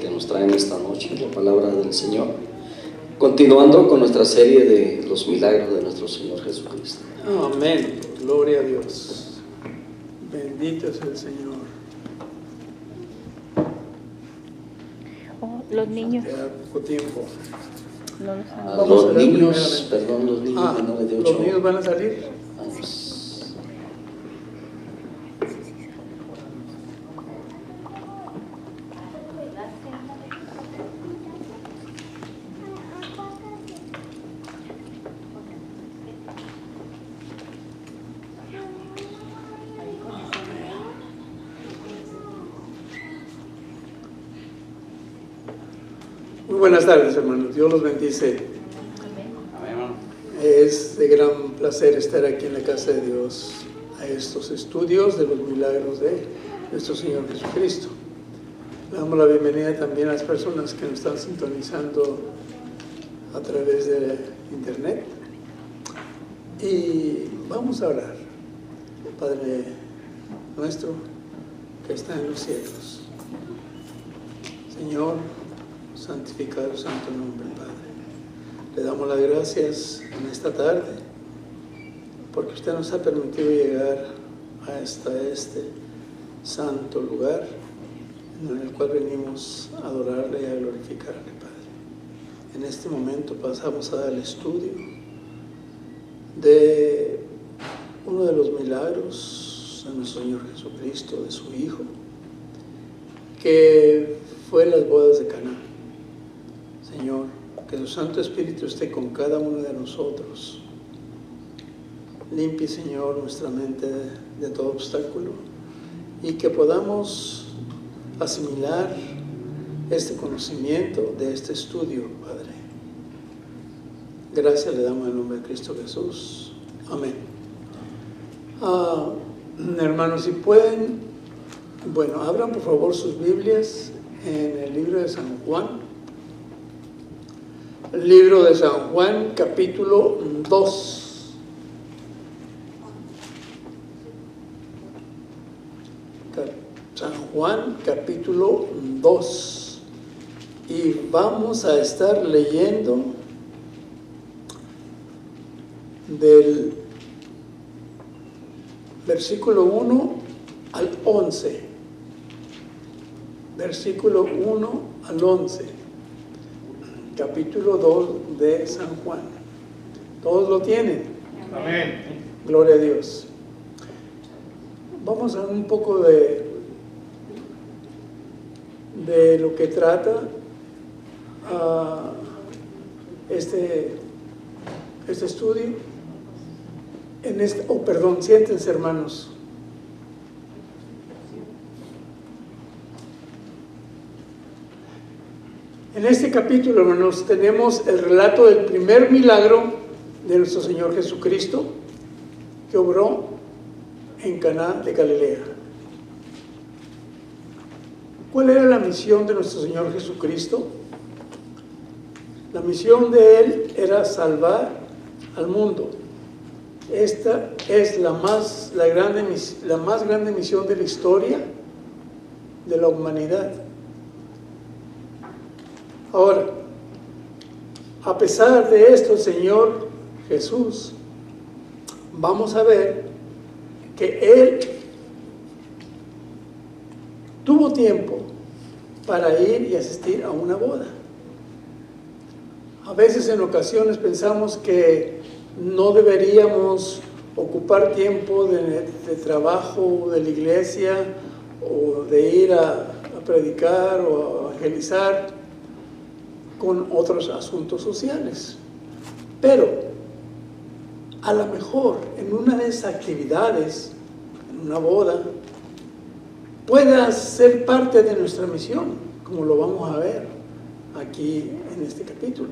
que nos traen esta noche, la palabra del Señor, continuando con nuestra serie de los milagros de nuestro Señor Jesucristo. Amén, gloria a Dios, bendito es el Señor. Oh, los niños. Queda poco tiempo. No los han... Los niños, perdón, los niños menores de 8 años. ¿Los niños van a salir? Vamos. Muy buenas tardes, hermanos. Dios los bendice. Es de gran placer estar aquí en la casa de Dios a estos estudios de los milagros de nuestro Señor Jesucristo. Le damos la bienvenida también a las personas que nos están sintonizando a través de internet. Y vamos a orar. Padre nuestro que está en los cielos. Señor, santificado santo nombre, Padre. Le damos las gracias en esta tarde porque usted nos ha permitido llegar hasta este santo lugar en el cual venimos a adorarle y a glorificarle, Padre. En este momento pasamos a dar el estudio de uno de los milagros de nuestro Señor Jesucristo, de su Hijo, que fue las bodas de Caná. Señor, que su Santo Espíritu esté con cada uno de nosotros. Limpie, Señor, nuestra mente de todo obstáculo y que podamos asimilar este conocimiento de este estudio, Padre. Gracias le damos en el nombre de Cristo Jesús. Amén. Hermanos, si pueden, bueno, abran por favor sus Biblias en el libro de San Juan. El libro de San Juan, capítulo 2. San Juan, capítulo 2. Y vamos a estar leyendo del versículo 1 al 11. Versículo 1 al 11. Capítulo 2 de San Juan. ¿Todos lo tienen? Amén. Gloria a Dios. Vamos a ver un poco de lo que trata este estudio. Siéntense, hermanos. En este capítulo, hermanos, tenemos el relato del primer milagro de nuestro Señor Jesucristo que obró en Caná de Galilea. ¿Cuál era la misión de nuestro Señor Jesucristo? La misión de Él era salvar al mundo. Esta es la más grande misión de la historia de la humanidad. Ahora, a pesar de esto, el Señor Jesús, vamos a ver que Él tuvo tiempo para ir y asistir a una boda. A veces en ocasiones pensamos que no deberíamos ocupar tiempo de trabajo de la iglesia o de ir a predicar o a evangelizar con otros asuntos sociales. Pero a lo mejor en una de esas actividades, en una boda, pueda ser parte de nuestra misión, como lo vamos a ver aquí en este capítulo.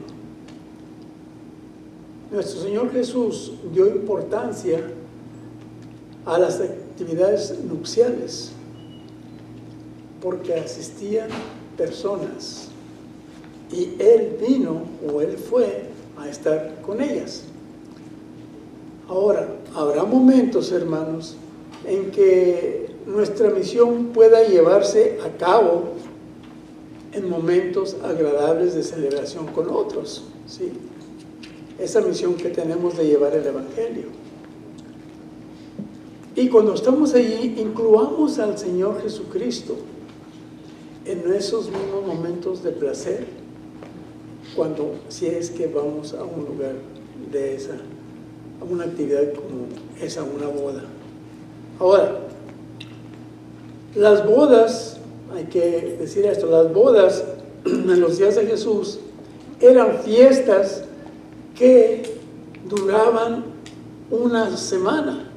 Nuestro Señor Jesús dio importancia a las actividades nupciales porque asistían personas y Él vino o Él fue a estar con ellas. Ahora, habrá momentos, hermanos, en que nuestra misión pueda llevarse a cabo en momentos agradables de celebración con otros, ¿sí? Esa misión que tenemos de llevar el Evangelio. Y cuando estamos allí, incluamos al Señor Jesucristo en esos mismos momentos de placer, si es que vamos a un lugar de esa, a una actividad como esa, una boda. Ahora, las bodas, hay que decir esto, las bodas en los días de Jesús eran fiestas que duraban una semana.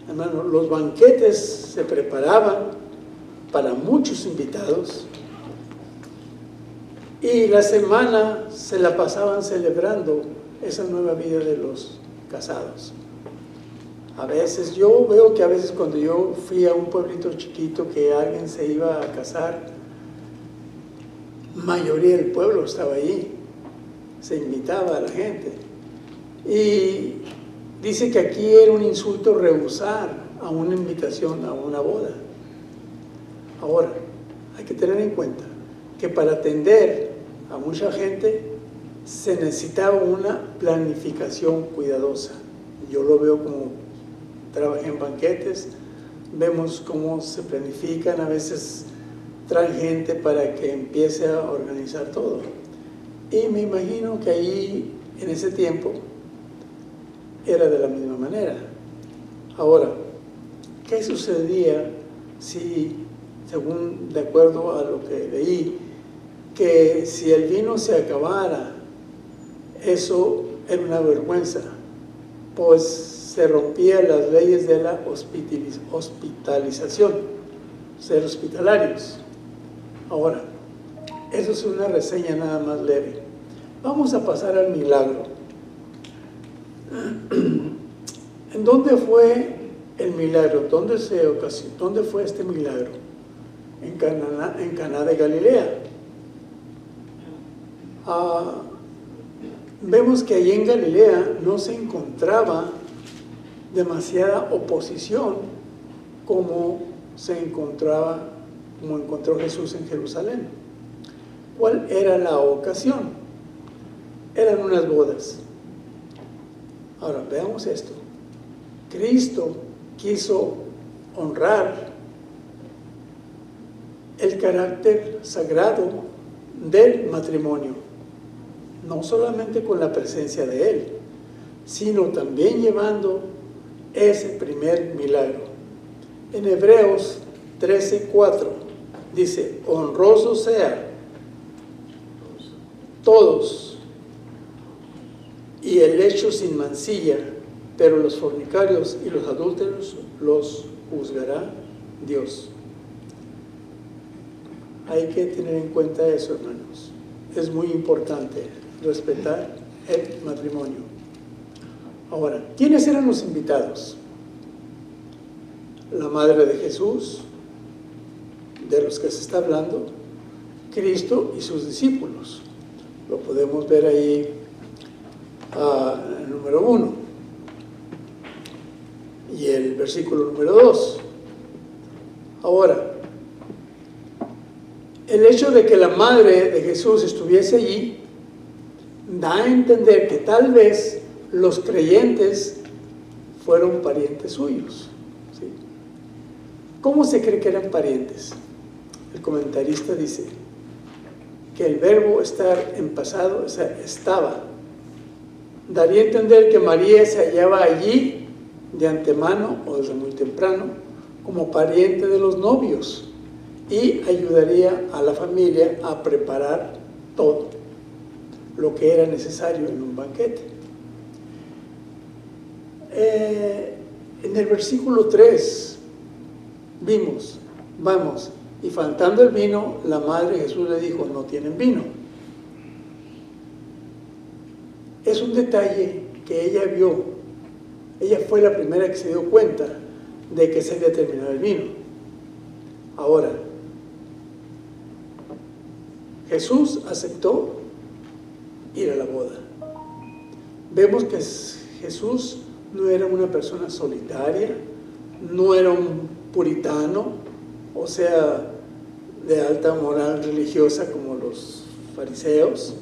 Hermano, los banquetes se preparaban para muchos invitados y la semana se la pasaban celebrando esa nueva vida de los casados. A veces, yo veo que a veces cuando yo fui a un pueblito chiquito que alguien se iba a casar, mayoría del pueblo estaba allí, se invitaba a la gente. Y dice que aquí era un insulto rehusar a una invitación a una boda. Ahora, hay que tener en cuenta que para atender a mucha gente se necesitaba una planificación cuidadosa. Yo lo veo como trabajé en banquetes, vemos cómo se planifican, a veces traen gente para que empiece a organizar todo. Y me imagino que ahí, en ese tiempo, era de la misma manera. Ahora, ¿qué sucedía si, según de acuerdo a lo que leí, que si el vino se acabara, eso era una vergüenza, pues se rompían las leyes de la hospitalización, ser hospitalarios. Ahora, eso es una reseña nada más leve. Vamos a pasar al milagro. ¿En dónde fue el milagro? ¿Dónde fue este milagro? En Caná de Galilea. Vemos que allí en Galilea no se encontraba demasiada oposición como encontró Jesús en Jerusalén. ¿Cuál era la ocasión? Eran unas bodas. Ahora, veamos esto. Cristo quiso honrar el carácter sagrado del matrimonio, no solamente con la presencia de Él, sino también llevando ese primer milagro. En Hebreos 13:4 dice: honroso sea todos y el hecho sin mancilla, pero los fornicarios y los adúlteros los juzgará Dios. Hay que tener en cuenta eso, hermanos. Es muy importante respetar el matrimonio. Ahora, ¿quiénes eran los invitados? La madre de Jesús, de los que se está hablando, Cristo y sus discípulos. Lo podemos ver ahí en el número 1 y el versículo número 2. Ahora, el hecho de que la madre de Jesús estuviese allí da a entender que tal vez los creyentes fueron parientes suyos, ¿sí? ¿Cómo se cree que eran parientes? El comentarista dice que el verbo estar en pasado, o sea, estaba, daría a entender que María se hallaba allí de antemano o desde muy temprano como pariente de los novios y ayudaría a la familia a preparar todo lo que era necesario en un banquete. En el versículo 3 vimos, y faltando el vino, la madre de Jesús le dijo: no tienen vino. Es un detalle que ella vio. Ella fue la primera que se dio cuenta de que se había terminado el vino. Ahora, Jesús aceptó ir a la boda. Vemos que Jesús no era una persona solitaria, no era un puritano, o sea, de alta moral religiosa como los fariseos,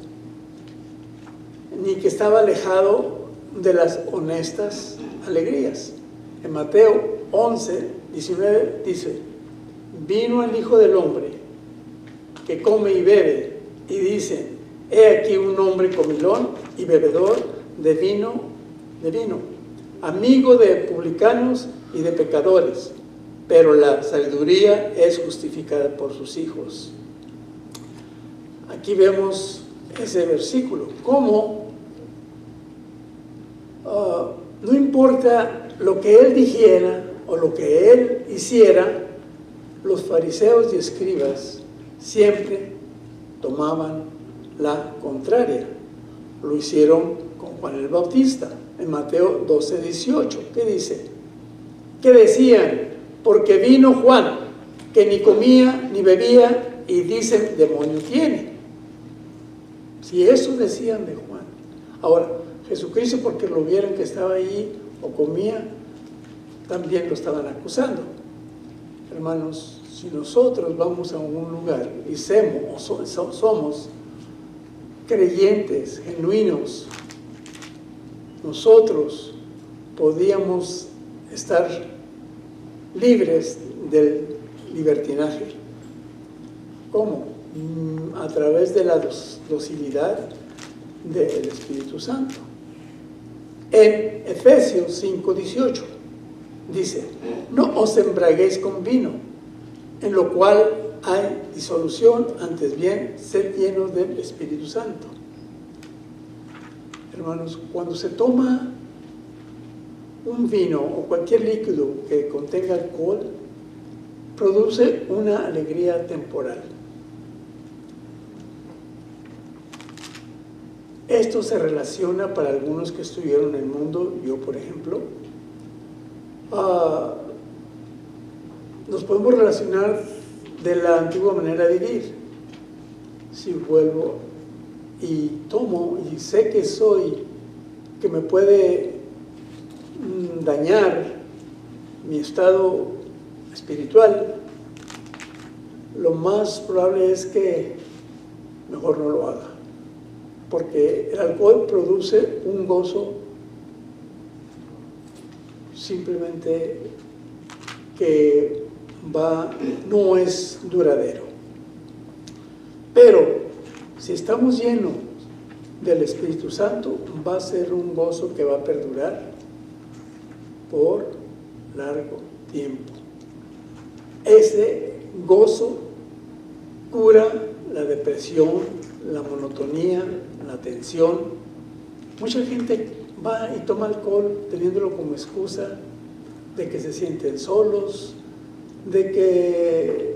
ni que estaba alejado de las honestas alegrías. En Mateo 11, 19 dice: vino el Hijo del Hombre que come y bebe, y dice: he aquí un hombre comilón y bebedor de vino, amigo de publicanos y de pecadores, pero la sabiduría es justificada por sus hijos. Aquí vemos ese versículo, cómo no importa lo que él dijera o lo que él hiciera, los fariseos y escribas siempre tomaban la contraria. Lo hicieron con Juan el Bautista en Mateo 12, 18. ¿Qué dice? Que decían: porque vino Juan, que ni comía ni bebía, y dicen: demonio tiene. Si eso decían de Juan. Ahora, Jesucristo, porque lo vieron que estaba ahí o comía, también lo estaban acusando. Hermanos, si nosotros vamos a un lugar y somos creyentes, genuinos, nosotros podíamos estar libres del libertinaje. ¿Cómo? A través de la docilidad del Espíritu Santo. En Efesios 5:18 dice: no os embriaguéis con vino, en lo cual hay disolución, antes bien, sed llenos del Espíritu Santo. Hermanos, cuando se toma un vino o cualquier líquido que contenga alcohol, produce una alegría temporal. Esto se relaciona para algunos que estuvieron en el mundo, yo por ejemplo, nos podemos relacionar de la antigua manera de vivir. Si vuelvo y tomo y sé que me puede dañar mi estado espiritual, lo más probable es que mejor no lo haga, porque el alcohol produce un gozo simplemente que no es duradero. Pero si estamos llenos del Espíritu Santo, va a ser un gozo que va a perdurar por largo tiempo. Ese gozo cura la depresión, la monotonía, la tensión. Mucha gente va y toma alcohol teniéndolo como excusa de que se sienten solos, de que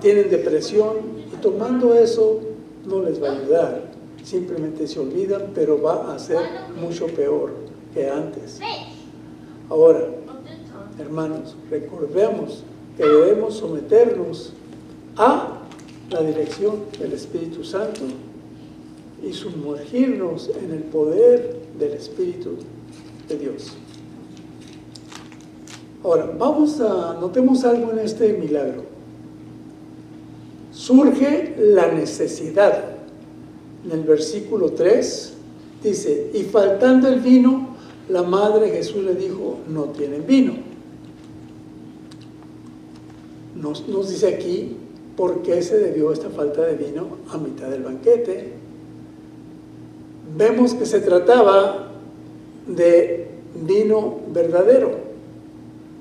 tienen depresión, y tomando eso no les va a ayudar, simplemente se olvidan, pero va a ser mucho peor que antes. Ahora, hermanos, recordemos que debemos someternos a la dirección del Espíritu Santo y sumergirnos en el poder del Espíritu de Dios. Ahora, notemos algo en este milagro. Surge la necesidad. En el versículo 3 dice: y faltando el vino, la madre de Jesús le dijo: no tienen vino. Nos dice aquí por qué se debió esta falta de vino a mitad del banquete. Vemos que se trataba de vino verdadero,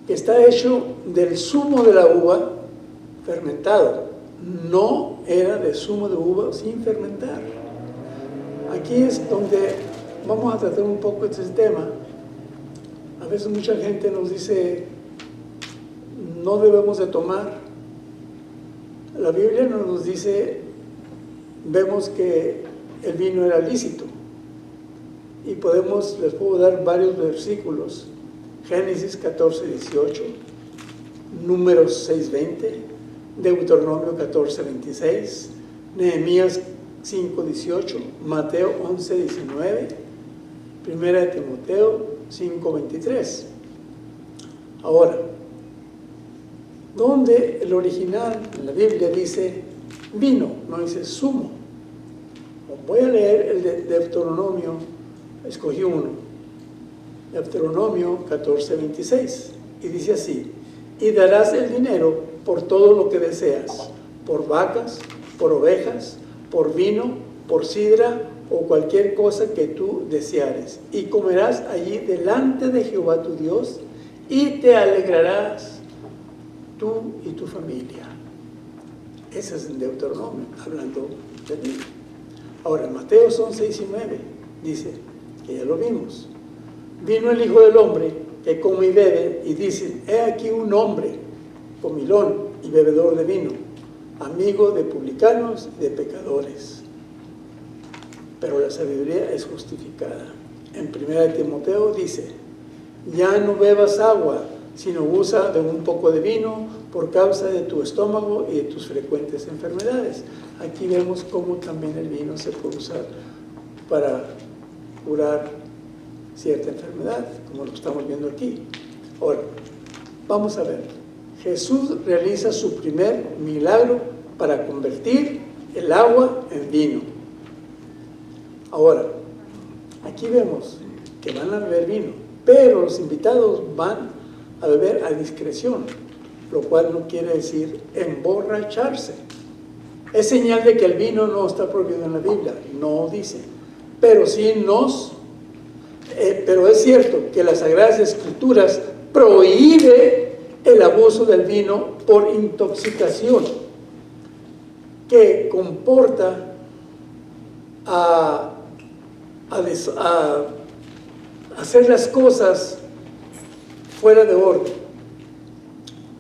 que está hecho del zumo de la uva fermentado. No era de zumo de uva sin fermentar. Aquí es donde vamos a tratar un poco este tema. A veces mucha gente nos dice: no debemos de tomar. La Biblia nos dice, vemos que el vino era lícito. Y les puedo dar varios versículos. Génesis 14, 18, Números 6, 20, Deuteronomio 14, 26, Nehemías 5, 18, Mateo 11, 19, Primera de Timoteo 5, 23. Ahora, donde el original en la Biblia dice vino, no dice zumo. Voy a leer el de Deuteronomio, escogí uno, Deuteronomio 14:26, y dice así: y darás el dinero por todo lo que deseas, por vacas, por ovejas, por vino, por sidra o cualquier cosa que tú deseares, y comerás allí delante de Jehová tu Dios, y te alegrarás tú y tu familia. Ese es en Deuteronomio, hablando de vino. Ahora, en Mateo 6 y 9, dice, que ya lo vimos, vino el Hijo del Hombre, que come y bebe, y dicen, he aquí un hombre, comilón y bebedor de vino, amigo de publicanos y de pecadores. Pero la sabiduría es justificada. En 1 Timoteo dice, ya no bebas agua, sino usa de un poco de vino por causa de tu estómago y de tus frecuentes enfermedades. Aquí vemos cómo también el vino se puede usar para curar cierta enfermedad, como lo estamos viendo aquí. Ahora, vamos a ver. Jesús realiza su primer milagro para convertir el agua en vino. Ahora, aquí vemos que van a beber vino, pero los invitados van a beber a discreción, lo cual no quiere decir emborracharse. Es señal de que el vino no está prohibido en la Biblia, no dice, pero sí pero es cierto que las Sagradas Escrituras prohíbe el abuso del vino por intoxicación, que comporta a hacer las cosas fuera de orden.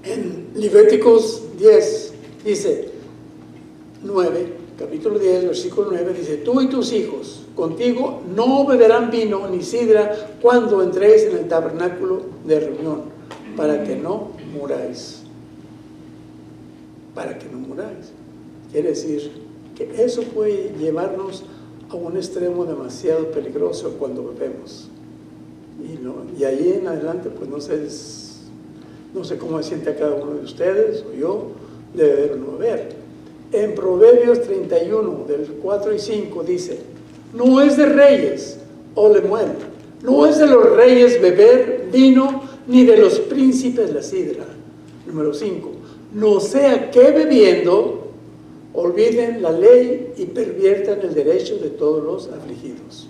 En Levíticos 10 dice 9, capítulo 10, versículo 9, dice, tú y tus hijos contigo no beberán vino ni sidra cuando entréis en el tabernáculo de reunión, para que no muráis. Para que no muráis. Quiere decir que eso puede llevarnos a un extremo demasiado peligroso cuando bebemos. Y ahí en adelante, pues no sé cómo se siente a cada uno de ustedes o yo de beber o no beber. En Proverbios 31, del 4 y 5 dice, no es de reyes, o Lemuel, no es de los reyes beber vino, ni de los príncipes la sidra. Número 5, no sea que bebiendo olviden la ley y perviertan el derecho de todos los afligidos.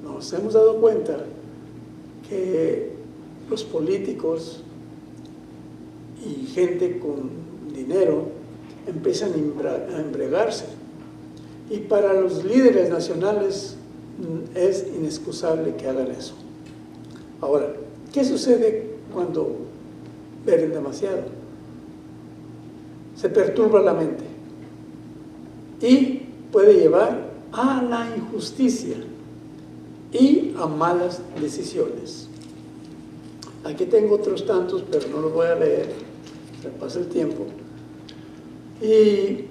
Nos hemos dado cuenta que los políticos y gente con dinero empiezan a embriagarse, y para los líderes nacionales es inexcusable que hagan eso. Ahora, ¿qué sucede cuando beben demasiado? Se perturba la mente y puede llevar a la injusticia y a malas decisiones. Aquí tengo otros tantos, pero no los voy a leer, se pasa el tiempo. Y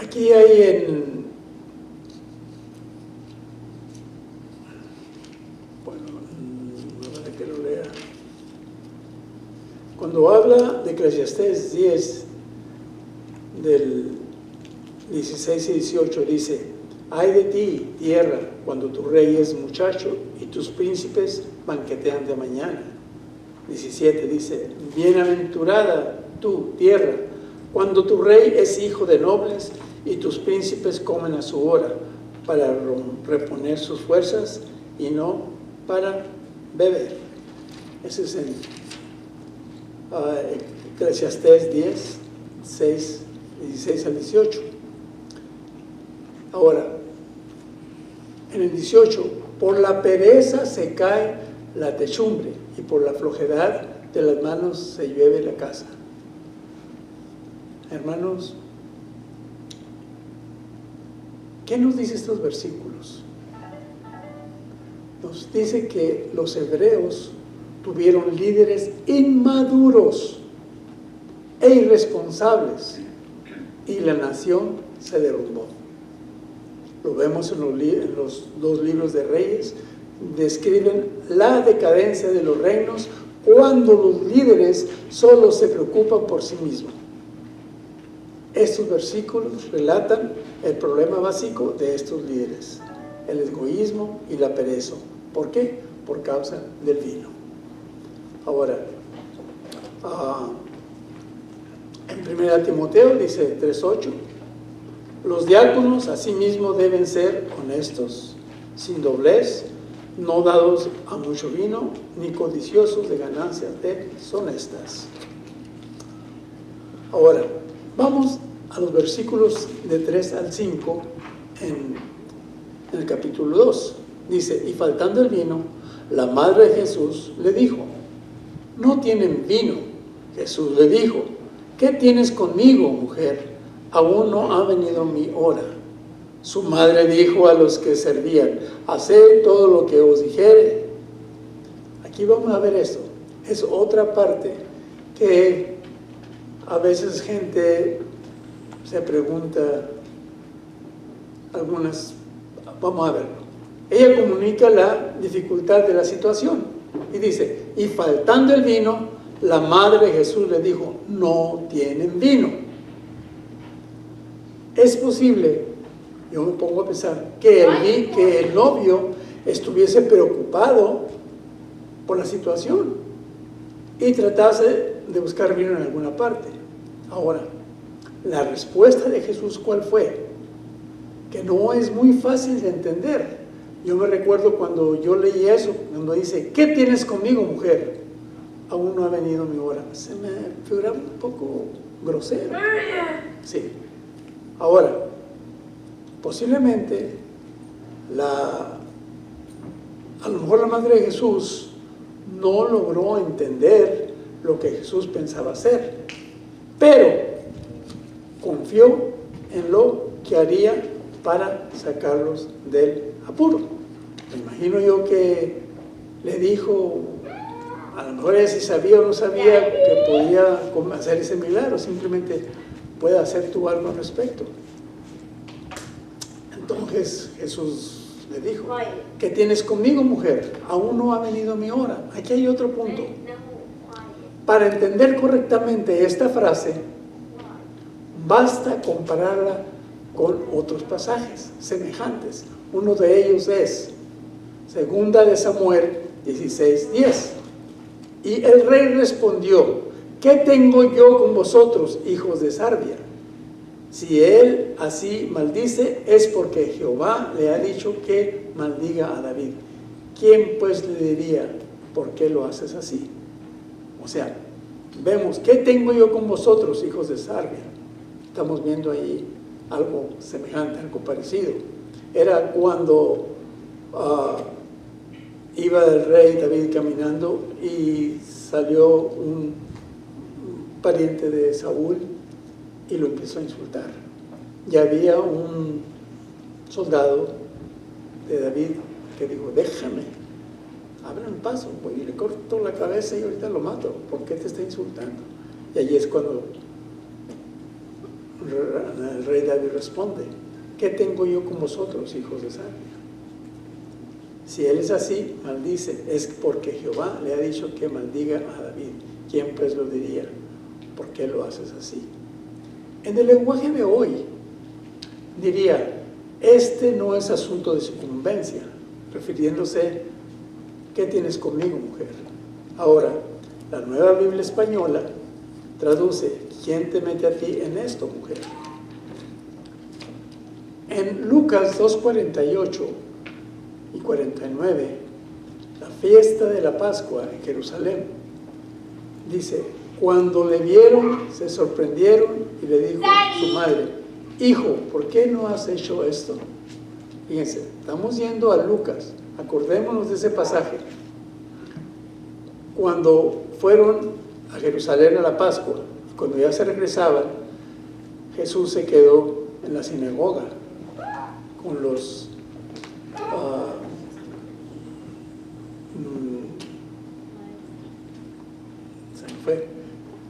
aquí hay no que lo lea. Cuando habla de Eclesiastés 10, del 16 y 18, dice, ay de ti, tierra, cuando tu rey es muchacho y tus príncipes banquetean de mañana. 17 dice, bienaventurada tú, tierra, cuando tu rey es hijo de nobles y tus príncipes comen a su hora, para reponer sus fuerzas y no para beber. Ese es en Eclesiastés 10, 16 al 18. Ahora, en el 18, por la pereza se cae la techumbre y por la flojedad de las manos se llueve la casa. Hermanos, ¿qué nos dice estos versículos? Nos dice que los hebreos tuvieron líderes inmaduros e irresponsables y la nación se derrumbó. lo vemos en los dos libros de Reyes, describen la decadencia de los reinos cuando los líderes solo se preocupan por sí mismos. Estos versículos relatan el problema básico de estos líderes, el egoísmo y la pereza. ¿Por qué? Por causa del vino. Ahora, en 1 Timoteo dice 3:8, los diáconos asimismo deben ser honestos, sin doblez, no dados a mucho vino, ni codiciosos de ganancias deshonestas. Ahora, vamos a los versículos de 3 al 5 en el capítulo 2. Dice, y faltando el vino, la madre de Jesús le dijo, no tienen vino. Jesús le dijo, ¿qué tienes conmigo, mujer? Aún no ha venido mi hora. Su madre dijo a los que servían, haced todo lo que os dijere. Aquí vamos a ver esto. Es otra parte que a veces gente se pregunta, algunas, vamos a verlo. Ella comunica la dificultad de la situación y dice, y faltando el vino, la madre de Jesús le dijo, no tienen vino. Es posible, yo me pongo a pensar, que el novio estuviese preocupado por la situación y tratase de buscar vino en alguna parte. Ahora, la respuesta de Jesús, ¿cuál fue? Que no es muy fácil de entender. Yo me recuerdo cuando yo leí eso, cuando dice, ¿qué tienes conmigo, mujer? Aún no ha venido mi hora. Se me figuraba un poco grosero. Sí. Ahora, posiblemente, a lo mejor la madre de Jesús no logró entender lo que Jesús pensaba hacer, pero confió en lo que haría para sacarlos del apuro. Me imagino yo que le dijo, a lo mejor ella si sabía o no sabía que podía hacer ese milagro, simplemente puede hacer tú algo al respecto. Entonces Jesús le dijo, ¿qué tienes conmigo, mujer? Aún no ha venido mi hora. Aquí hay otro punto. Para entender correctamente esta frase, basta compararla con otros pasajes semejantes. Uno de ellos es Segunda de Samuel 16:10. Y el rey respondió, ¿qué tengo yo con vosotros, hijos de Sarbia? Si él así maldice, es porque Jehová le ha dicho que maldiga a David. ¿Quién pues le diría, por qué lo haces así? O sea, vemos, ¿qué tengo yo con vosotros, hijos de Sarbia? Estamos viendo ahí algo semejante, algo parecido. Era cuando iba el rey David caminando y salió un pariente de Saúl y lo empezó a insultar. Y había un soldado de David que dijo, déjame, ábreme paso, voy y le corto la cabeza y ahorita lo mato, ¿por qué te está insultando? Y allí es cuando el rey David responde, ¿qué tengo yo con vosotros, hijos de Sarbia? Si él es así, maldice, es porque Jehová le ha dicho que maldiga a David. ¿Quién pues lo diría? ¿Por qué lo haces así? En el lenguaje de hoy, diría, este no es asunto de sucumbencia, refiriéndose, ¿qué tienes conmigo, mujer? Ahora, la Nueva Biblia Española traduce, ¿quién te mete a ti en esto, mujer? En Lucas 2:48 y 49, la fiesta de la Pascua en Jerusalén, dice, cuando le vieron, se sorprendieron y le dijo su madre, hijo, ¿por qué no has hecho esto? Fíjense, estamos yendo a Lucas, acordémonos de ese pasaje. Cuando fueron a Jerusalén a la Pascua, cuando ya se regresaban, Jesús se quedó en la sinagoga con los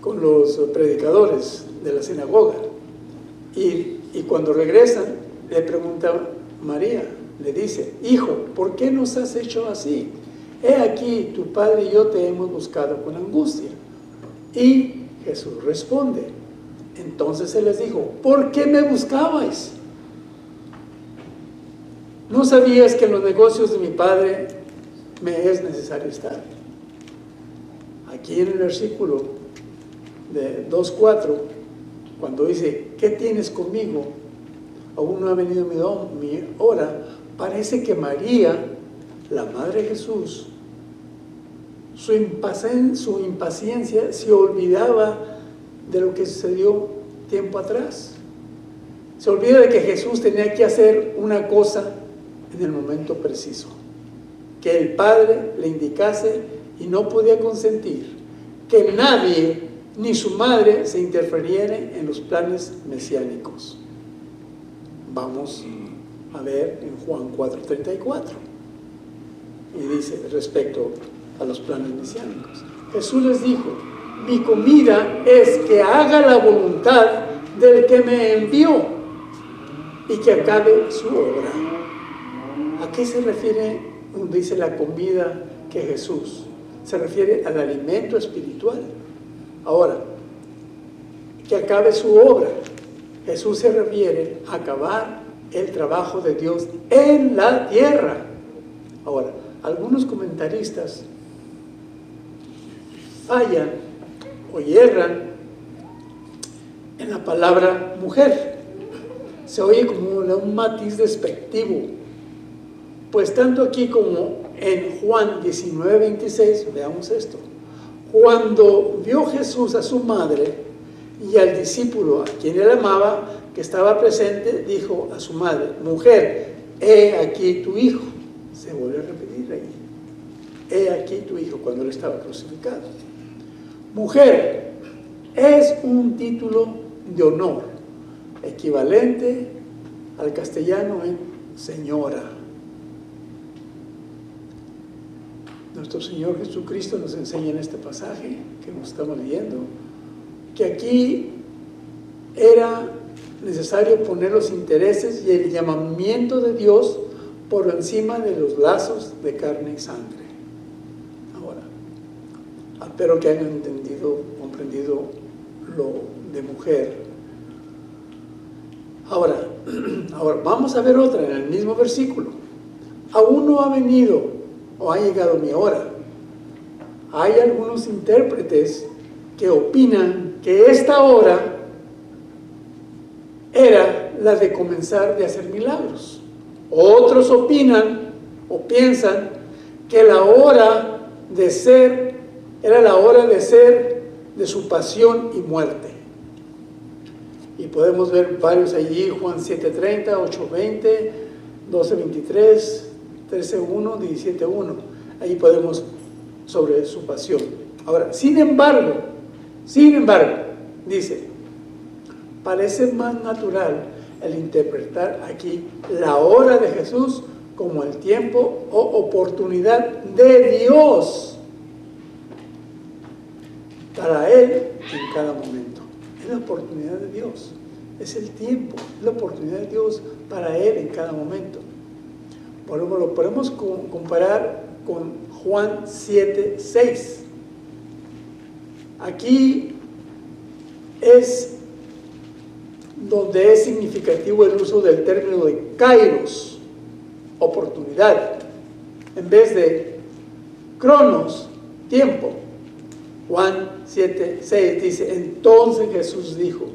con los predicadores de la sinagoga y cuando regresan le preguntan María le dice: hijo, ¿por qué nos has hecho así? He aquí, tu padre y yo te hemos buscado con angustia. Y Jesús responde. Entonces él les dijo: ¿por qué me buscabais? ¿No sabías que en los negocios de mi padre me es necesario estar? Aquí en el versículo de 2:4, cuando dice: ¿qué tienes conmigo? Aún no ha venido mi hora. Parece que María, la madre de Jesús, su impaciencia se olvidaba de lo que sucedió tiempo atrás. Se olvida de que Jesús tenía que hacer una cosa en el momento preciso, que el Padre le indicase, y no podía consentir que nadie, ni su madre, se interfiriera en los planes mesiánicos. Vamos a ver en Juan 4:34, y dice respecto a los planes mesiánicos: Jesús les dijo: mi comida es que haga la voluntad del que me envió y que acabe su obra. ¿A qué se refiere cuando dice la comida que Jesús? Se refiere al alimento espiritual. Ahora, que acabe su obra. Jesús se refiere a acabar el trabajo de Dios en la tierra. Ahora, algunos comentaristas fallan o hierran en la palabra mujer. Se oye como un matiz despectivo, pues tanto aquí como en Juan 19:26, veamos esto: cuando vio Jesús a su madre y al discípulo a quien él amaba, que estaba presente, dijo a su madre: mujer, he aquí tu hijo. Se vuelve a repetir ahí: he aquí tu hijo, cuando él estaba crucificado. Mujer es un título de honor, equivalente al castellano en señora. Nuestro Señor Jesucristo nos enseña en este pasaje que nos estamos leyendo, que aquí era necesario poner los intereses y el llamamiento de Dios por encima de los lazos de carne y sangre. Ahora, espero que hayan comprendido lo de mujer. Ahora vamos a ver otra en el mismo versículo: aún no ha venido o ha llegado mi hora. Hay algunos intérpretes que opinan que esta hora era la de comenzar de hacer milagros. Otros opinan o piensan que la hora de ser era la hora de ser de su pasión y muerte. Y podemos ver varios allí: Juan 7:30, 8:20, 12:23, 13:1, 17:1. Ahí podemos sobre su pasión. Ahora, sin embargo, dice, parece más natural el interpretar aquí la hora de Jesús como el tiempo o oportunidad de Dios para él en cada momento. Es la oportunidad de Dios, es el tiempo, es la oportunidad de Dios para él en cada momento. Lo podemos comparar con Juan 7:6. Aquí es donde es significativo el uso del término de kairos, oportunidad, en vez de cronos, tiempo. Juan 7:6 dice: entonces Jesús dijo: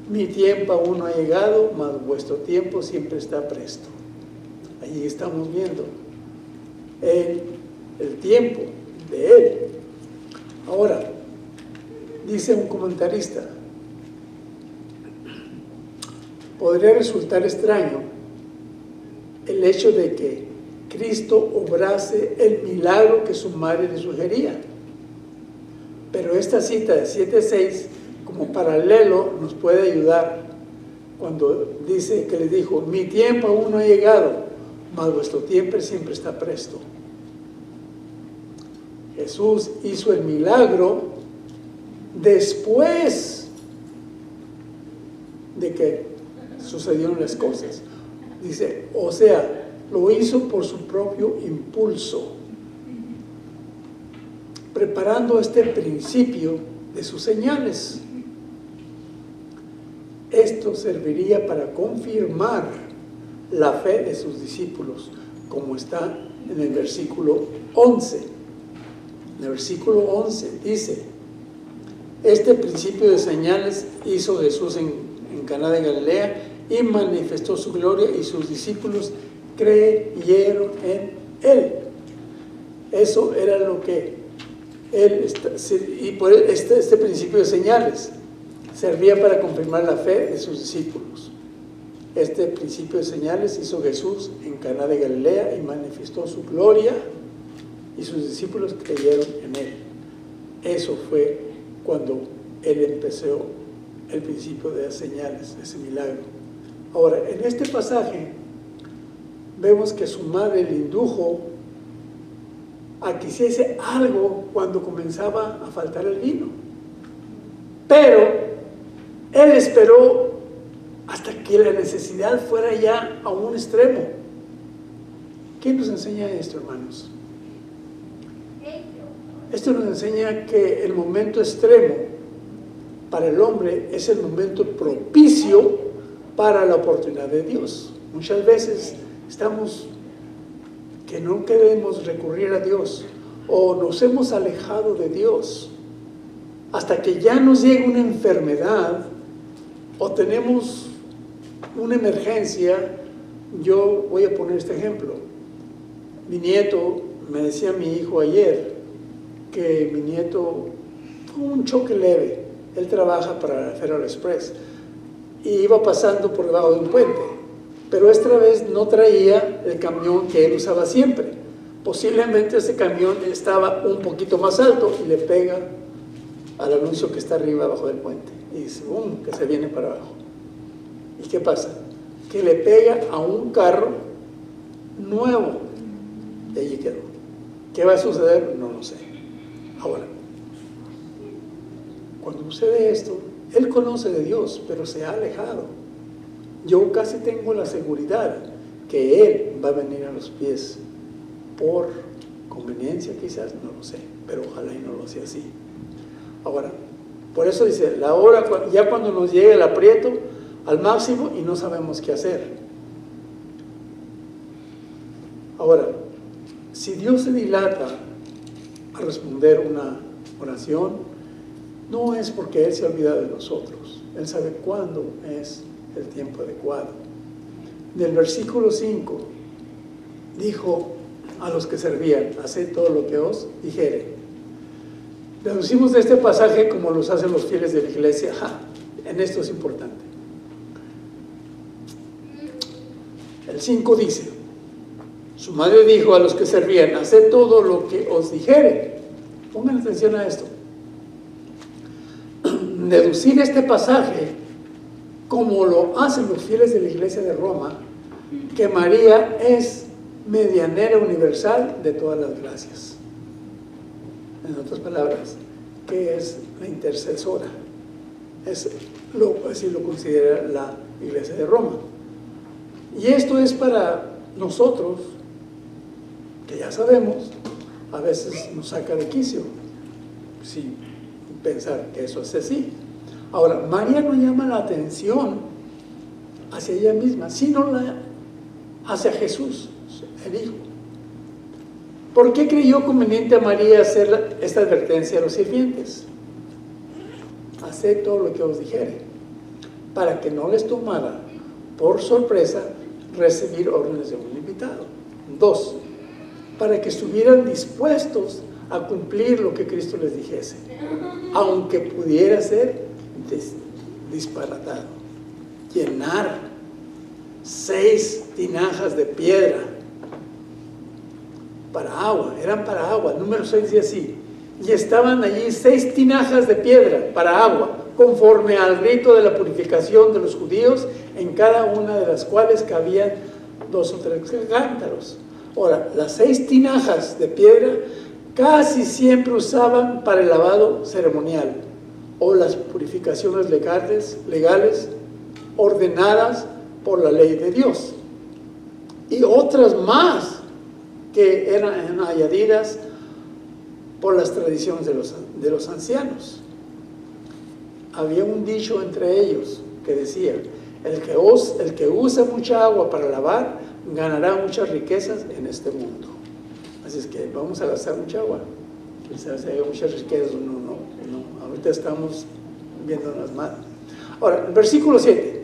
mi tiempo aún no ha llegado, mas vuestro tiempo siempre está presto. Allí estamos viendo el tiempo de él. Ahora, dice un comentarista: podría resultar extraño el hecho de que Cristo obrase el milagro que su madre le sugería, pero esta cita de 7:6 como paralelo nos puede ayudar cuando dice que le dijo: mi tiempo aún no ha llegado, mas vuestro tiempo siempre está presto. Jesús hizo el milagro después de que sucedieron las cosas. Dice, o sea, lo hizo por su propio impulso, preparando este principio de sus señales. Esto serviría para confirmar la fe de sus discípulos, como está en el versículo 11. En el versículo 11 dice, este principio de señales hizo Jesús en Caná de Galilea y manifestó su gloria y sus discípulos creyeron en él. Eso era lo que él, y por este principio de señales servía para confirmar la fe de sus discípulos. Este principio de señales hizo Jesús en Caná de Galilea y manifestó su gloria y sus discípulos creyeron en él. Eso fue cuando él empezó el principio de las señales, ese milagro. Ahora, en este pasaje vemos que su madre le indujo a que hiciese algo cuando comenzaba a faltar el vino. Pero él esperó hasta que la necesidad fuera ya a un extremo. ¿Qué nos enseña esto, hermanos? Esto nos enseña que el momento extremo para el hombre es el momento propicio para la oportunidad de Dios. Muchas veces estamos que no queremos recurrir a Dios o nos hemos alejado de Dios hasta que ya nos llega una enfermedad o tenemos una emergencia. Yo voy a poner este ejemplo. Mi nieto, me decía mi hijo ayer que mi nieto fue un choque leve. Él trabaja para Federal Express y iba pasando por debajo de un puente, pero esta vez no traía el camión que él usaba siempre. Posiblemente ese camión estaba un poquito más alto y le pega al anuncio que está arriba abajo del puente y dice, ¡bum!, que se viene para abajo. ¿Y qué pasa? Que le pega a un carro nuevo y allí quedó. ¿Qué va a suceder? No lo sé. Ahora, cuando sucede esto, él conoce de Dios, pero se ha alejado. Yo casi tengo la seguridad que él va a venir a los pies por conveniencia, quizás, no lo sé, pero ojalá y no lo sea así. Ahora, por eso dice, la hora, ya cuando nos llegue el aprieto al máximo y no sabemos qué hacer. Ahora, si Dios se dilata a responder una oración, no es porque Él se olvida de nosotros. Él sabe cuándo es el tiempo adecuado. Del versículo 5 dijo a los que servían, haced todo lo que os dijere. Deducimos de este pasaje, como los hacen los fieles de la iglesia, en esto es importante. El 5 dice, su madre dijo a los que servían, haced todo lo que os dijere. Pongan atención a esto. Deducir este pasaje, como lo hacen los fieles de la iglesia de Roma, que María es medianera universal de todas las gracias. En otras palabras, que es la intercesora. Así lo considera la iglesia de Roma. Y esto es para nosotros, que ya sabemos, a veces nos saca de quicio, sin pensar que eso es así. Ahora, María no llama la atención hacia ella misma, sino hacia Jesús, el Hijo. ¿Por qué creyó conveniente a María hacer esta advertencia a los sirvientes? Haced todo lo que os dijere, para que no les tomara por sorpresa recibir órdenes de un invitado. 2, para que estuvieran dispuestos a cumplir lo que Cristo les dijese, aunque pudiera ser disparatado. Llenar 6 tinajas de piedra para agua, eran para agua. Número 6 dice así, y estaban allí 6 tinajas de piedra para agua, conforme al rito de la purificación de los judíos, en cada una de las cuales cabían 2 o 3 cántaros. Ahora, las 6 tinajas de piedra casi siempre usaban para el lavado ceremonial o las purificaciones legales ordenadas por la ley de Dios. y otras más que eran añadidas por las tradiciones de los ancianos. Había un dicho entre ellos que decía: el que usa mucha agua para lavar ganará muchas riquezas en este mundo. Así es que vamos a gastar mucha agua. Quizás haya muchas riquezas, no. Ahorita estamos viendo las malas. Ahora, en versículo 7,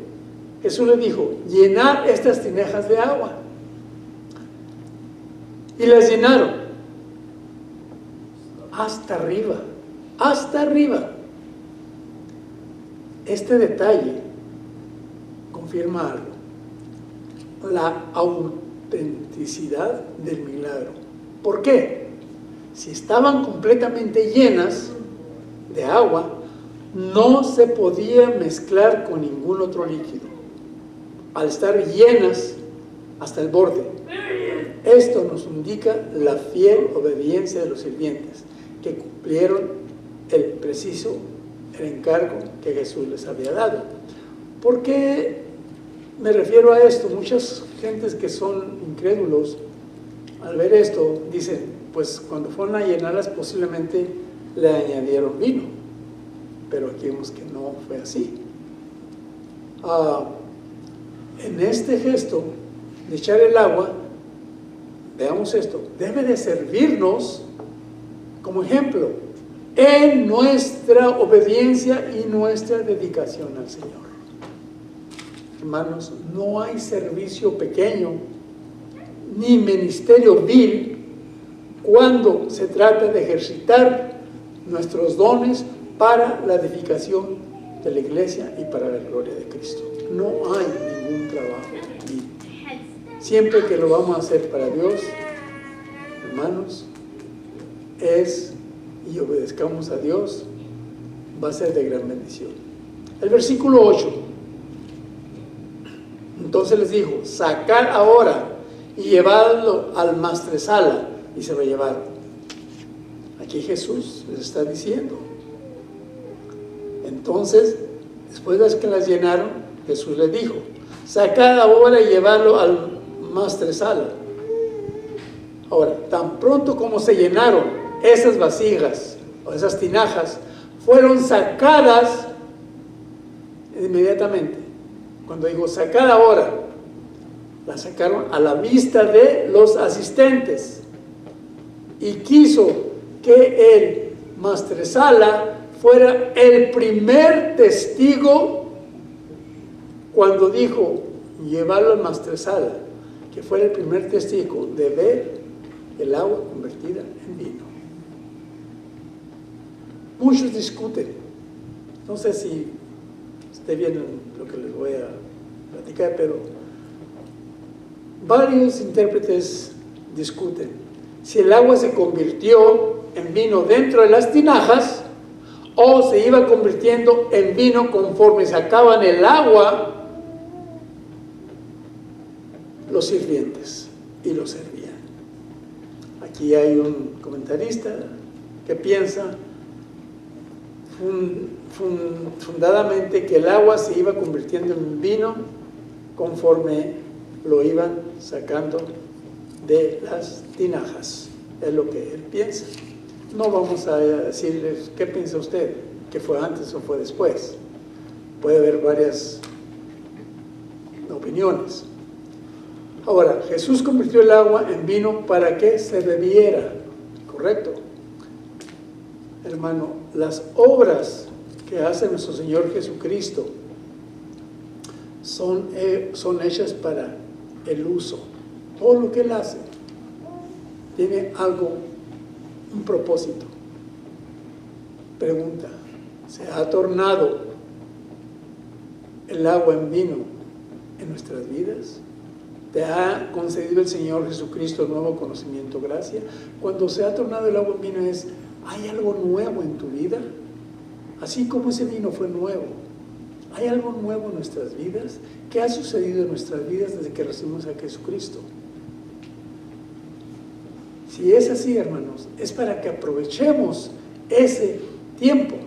Jesús le dijo: llenad estas tinajas de agua. Y las llenaron hasta arriba, hasta arriba. Este detalle confirma algo: la autenticidad del milagro. ¿Por qué? Si estaban completamente llenas de agua, no se podía mezclar con ningún otro líquido, al estar llenas hasta el borde. Esto nos indica la fiel obediencia de los sirvientes, que cumplieron el encargo que Jesús les había dado. ¿Por qué me refiero a esto? Muchas gentes que son incrédulos, al ver esto, dicen: pues cuando fueron a llenarlas posiblemente le añadieron vino. Pero aquí vemos que no fue así. En este gesto de echar el agua, veamos esto, debe de servirnos como ejemplo en nuestra obediencia y nuestra dedicación al Señor. Hermanos, no hay servicio pequeño ni ministerio vil cuando se trata de ejercitar nuestros dones para la edificación de la iglesia y para la gloria de Cristo. No hay ningún trabajo vil. Siempre que lo vamos a hacer para Dios, hermanos, y obedezcamos a Dios, va a ser de gran bendición. El versículo 8. Entonces les dijo: sacad ahora y llevadlo al maestresala, y se lo llevaron. Aquí Jesús les está diciendo. Entonces, después de que las llenaron, Jesús les dijo: sacad ahora y llevadlo al maestresala. Ahora, tan pronto como se llenaron esas vasijas o esas tinajas, fueron sacadas inmediatamente. Cuando digo sacad ahora, la sacaron a la vista de los asistentes, y quiso que el maestresala fuera el primer testigo cuando dijo llevarlo al maestresala, que fuera el primer testigo de ver el agua convertida en vino. Muchos discuten, no sé si esté bien lo que les voy a platicar, pero varios intérpretes discuten si el agua se convirtió en vino dentro de las tinajas o se iba convirtiendo en vino conforme sacaban el agua los sirvientes y lo servían. Aquí hay un comentarista que piensa fundadamente que el agua se iba convirtiendo en vino conforme lo iban sacando de las tinajas. Es lo que él piensa. No vamos a decirles qué piensa usted, que fue antes o fue después. Puede haber varias opiniones. Ahora, Jesús convirtió el agua en vino para que se bebiera, ¿correcto? Hermano, las obras que hace nuestro Señor Jesucristo son hechas para el uso. Todo lo que Él hace tiene algo, un propósito. Pregunta: ¿se ha tornado el agua en vino en nuestras vidas? ¿Te ha concedido el Señor Jesucristo nuevo conocimiento, gracia? Cuando se ha tornado el agua en vino, ¿hay algo nuevo en tu vida? Así como ese vino fue nuevo, ¿hay algo nuevo en nuestras vidas? ¿Qué ha sucedido en nuestras vidas desde que recibimos a Jesucristo? Si es así, hermanos, es para que aprovechemos ese tiempo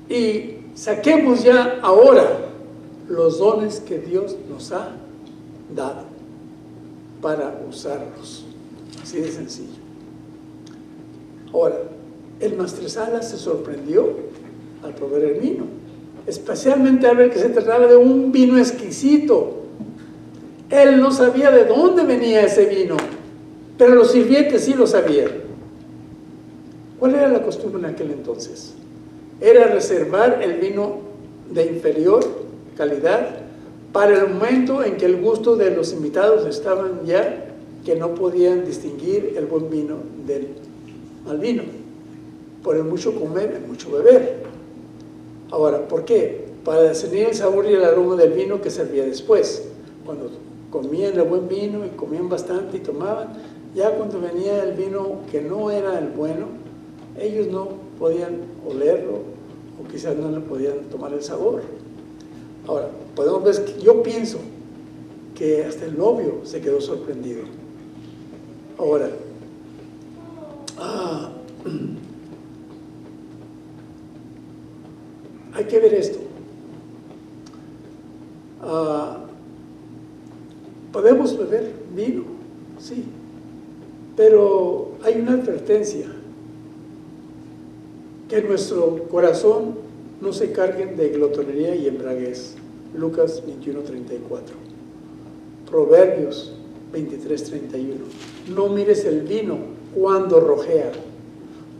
y saquemos ya ahora los dones que Dios nos ha dado. para usarlos. Así de sencillo. Ahora, el maestresala se sorprendió al probar el vino, especialmente al ver que se trataba de un vino exquisito. Él no sabía de dónde venía ese vino, pero los sirvientes sí lo sabían. ¿Cuál era la costumbre en aquel entonces? Era reservar el vino de inferior calidad para el momento en que el gusto de los invitados estaban ya que no podían distinguir el buen vino del mal vino. Por el mucho comer, el mucho beber. Ahora, ¿por qué? Para discernir el sabor y el aroma del vino que servía después. Cuando comían el buen vino y comían bastante y tomaban, ya cuando venía el vino que no era el bueno, ellos no podían olerlo o quizás no le podían tomar el sabor. Ahora, podemos ver que yo pienso que hasta el novio se quedó sorprendido. Ahora, hay que ver esto. Podemos beber vino, sí, pero hay una advertencia: que nuestro corazón no se carguen de glotonería y embriaguez. Lucas 21:34. Proverbios 23:31. No mires el vino cuando rojea,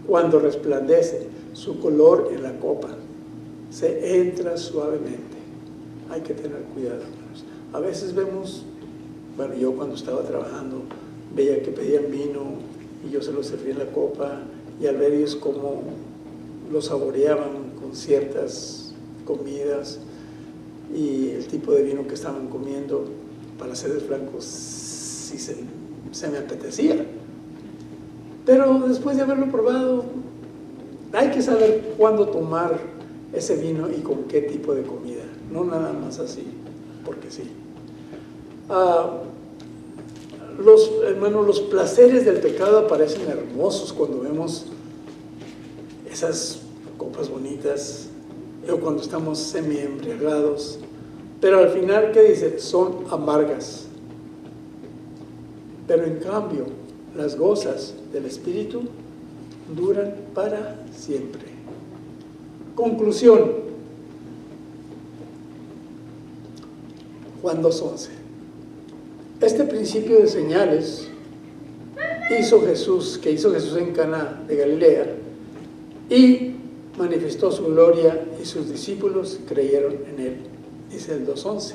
cuando resplandece su color en la copa, se entra suavemente. Hay que tener cuidado, hermanos. A veces vemos, bueno, yo cuando estaba trabajando veía que pedían vino y yo se lo servía en la copa, y al ver ellos cómo lo saboreaban con ciertas comidas y el tipo de vino que estaban comiendo, para serles francos, sí se me apetecía. Pero después de haberlo probado, hay que saber cuándo tomar ese vino y con qué tipo de comida, no nada más así, porque sí. Hermanos, los placeres del pecado aparecen hermosos cuando vemos esas copas bonitas o cuando estamos semi-embriagados, pero al final, ¿qué dice? Son amargas. Pero en cambio, las gozas del Espíritu duran para siempre. Conclusión. Juan 2:11. Este principio de señales que hizo Jesús en Caná de Galilea, y manifestó su gloria, y sus discípulos creyeron en él. Dice el 2:11.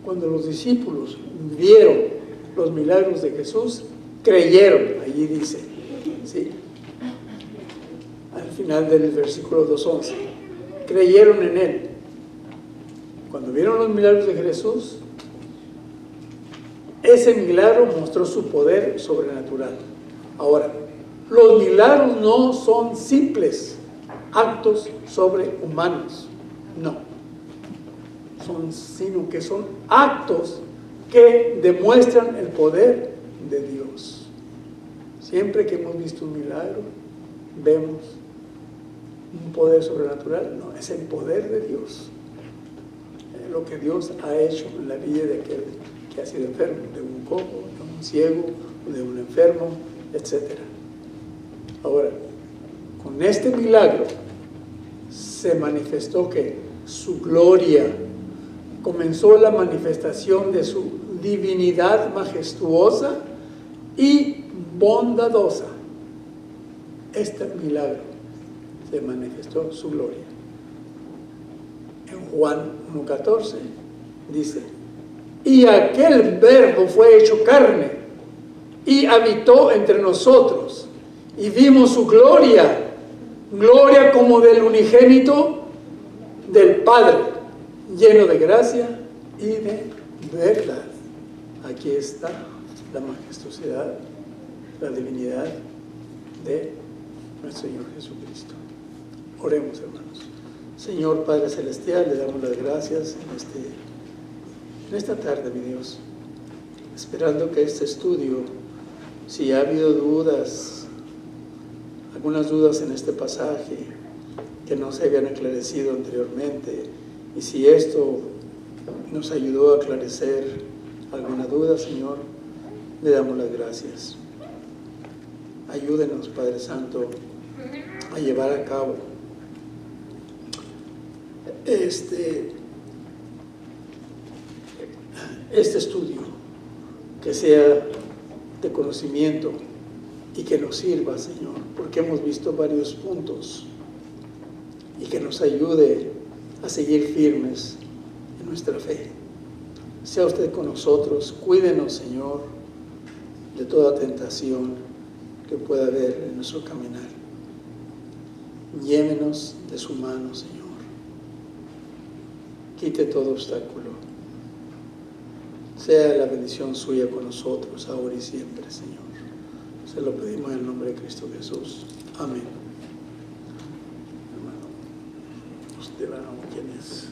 Cuando los discípulos vieron los milagros de Jesús, creyeron. Allí dice, ¿sí? Al final del versículo 2:11, creyeron en él. Cuando vieron los milagros de Jesús, ese milagro mostró su poder sobrenatural. Ahora, los milagros no son simples actos sobrehumanos, no, sino que son actos que demuestran el poder de Dios. Siempre que hemos visto un milagro, vemos un poder sobrenatural. No, es el poder de Dios, lo que Dios ha hecho en la vida de aquel que ha sido enfermo, de un cojo, de un ciego, de un enfermo, etc. Ahora, con este milagro se manifestó que su gloria, comenzó la manifestación de su divinidad majestuosa y bondadosa. Este milagro se manifestó su gloria. En Juan 1:14 dice: y aquel verbo fue hecho carne y habitó entre nosotros, y vimos su gloria, gloria como del unigénito del Padre, lleno de gracia y de verdad. Aquí está la majestuosidad, la divinidad de nuestro Señor Jesucristo. Oremos, hermanos. Señor Padre Celestial, le damos las gracias en esta tarde, mi Dios, esperando que este estudio, si ha habido dudas, algunas dudas en este pasaje que no se habían aclarecido anteriormente, y si esto nos ayudó a aclarecer alguna duda, Señor, le damos las gracias. Ayúdenos, Padre Santo, a llevar a cabo este estudio, que sea de conocimiento y que nos sirva, Señor, porque hemos visto varios puntos, y que nos ayude a seguir firmes en nuestra fe. Sea usted con nosotros, cuídenos, Señor, de toda tentación que pueda haber en nuestro caminar. Llévenos de su mano, Señor. Quite todo obstáculo. Sea la bendición suya con nosotros, ahora y siempre, Señor. Se lo pedimos en el nombre de Cristo Jesús. Amén. Hermano, usted, hermano, ¿quién es?